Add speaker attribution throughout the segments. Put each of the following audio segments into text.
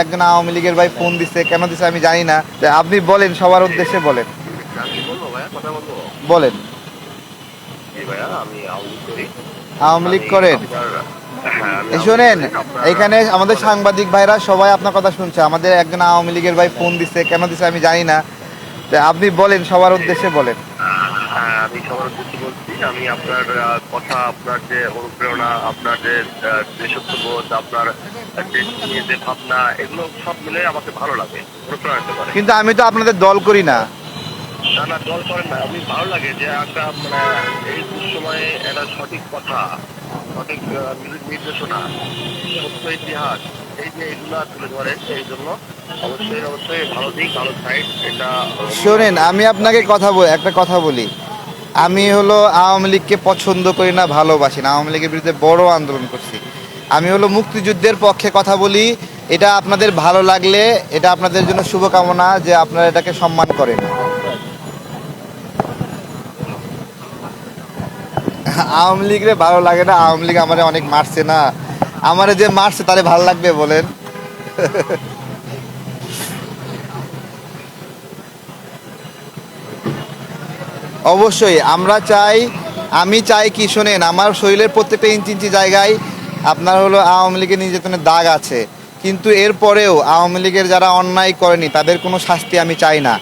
Speaker 1: একজন আওয়ামী লীগের ভাই ফোন দিছে, কেন দিছে আমি জানি না। আপনি বলেন, সবার উদ্দেশ্যে বলেন।
Speaker 2: আমি বলবো ভাইয়া, কথা বলবো।
Speaker 1: বলেন।
Speaker 2: জি ভাইয়া, আমি আউট করি।
Speaker 1: আওয়ামী লীগ
Speaker 2: আমি
Speaker 1: করেন?
Speaker 2: আপনার, হ্যাঁ আমি
Speaker 1: এই
Speaker 2: আউট
Speaker 1: শোনেন,
Speaker 2: করি আপনার।
Speaker 1: এখানে আমাদের
Speaker 2: বলেন।
Speaker 1: সাংবাদিক ভাইরা সবাই আপনার কথা শুনছে। আমাদের একজন আওয়ামী লীগের ভাই ফোন দিছে, কেন দিছে আমি জানি না। আপনি বলেন, সবার
Speaker 2: জি,
Speaker 1: উদ্দেশ্যে বলেন।
Speaker 2: হ্যাঁ আমি সবার উদ্দেশ্যে বলছি। আমি আপনার কথা, আপনার যে অনুপ্রেরণা, আপনার যে দেশত্ববোধ, আপনার দেশ নিয়ে যে ভাবনা, এগুলো সব মিলে আমাকে ভালো লাগে, অনুপ্রাণিত করে।
Speaker 1: কিন্তু আমি তো আপনাদের দল করি না।
Speaker 2: না না, দল করেন না। আমি ভালো লাগে যে একটা মানে এই দুঃসময়ে একটা সঠিক কথা, সঠিক নির্দেশনা, সত্য ইতিহাস, এই যে এগুলা তুলে ধরেন, এই জন্য অবশ্যই অবশ্যই ভালো দিক, ভালো সাইড এটা।
Speaker 1: শোনেন, আমি আপনাকে একটা কথা বলি। আমি হলো আওয়ামী লীগকে পছন্দ করি না, ভালোবাসি না। আওয়ামী লীগের বিরুদ্ধে বড় আন্দোলন করছি। আমি হলো মুক্তিযুদ্ধের পক্ষে কথা বলি। এটা আপনাদের ভালো লাগলে এটা আপনাদের জন্য শুভকামনা, যে আপনারা এটাকে সম্মান করেন। আওয়ামী লীগরে ভালো লাগে না? আওয়ামী লীগ আমারে অনেক মারছে না? আমারে যে মারছে তারে ভালো লাগবে বলেন? অবশ্যই আমরা চাই। আমি চাই কি, শোনেন, আমার শরীরের প্রত্যেকটা ইঞ্চি ইঞ্চি জায়গায় আপনার হলো আওয়ামী লীগের নির্যাতনের দাগ আছে। কিন্তু এরপরেও আওয়ামী লীগের যারা অন্যায় করেনি তাদের কোনো শাস্তি আমি চাই না।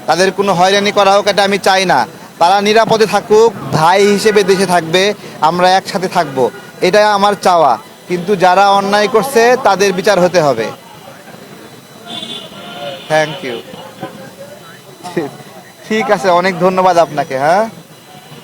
Speaker 1: তাদের কোনো হয়রানি করা হোক, এটা আমি চাই না। তারা নিরাপদে থাকুক, ভাই হিসেবে দেশে থাকবে, আমরা একসাথে থাকব, এটাই আমার চাওয়া। কিন্তু যারা অন্যায় করছে তাদের বিচার হতে হবে। Thank you. ঠিক আছে, অনেক ধন্যবাদ আপনাকে। হ্যাঁ।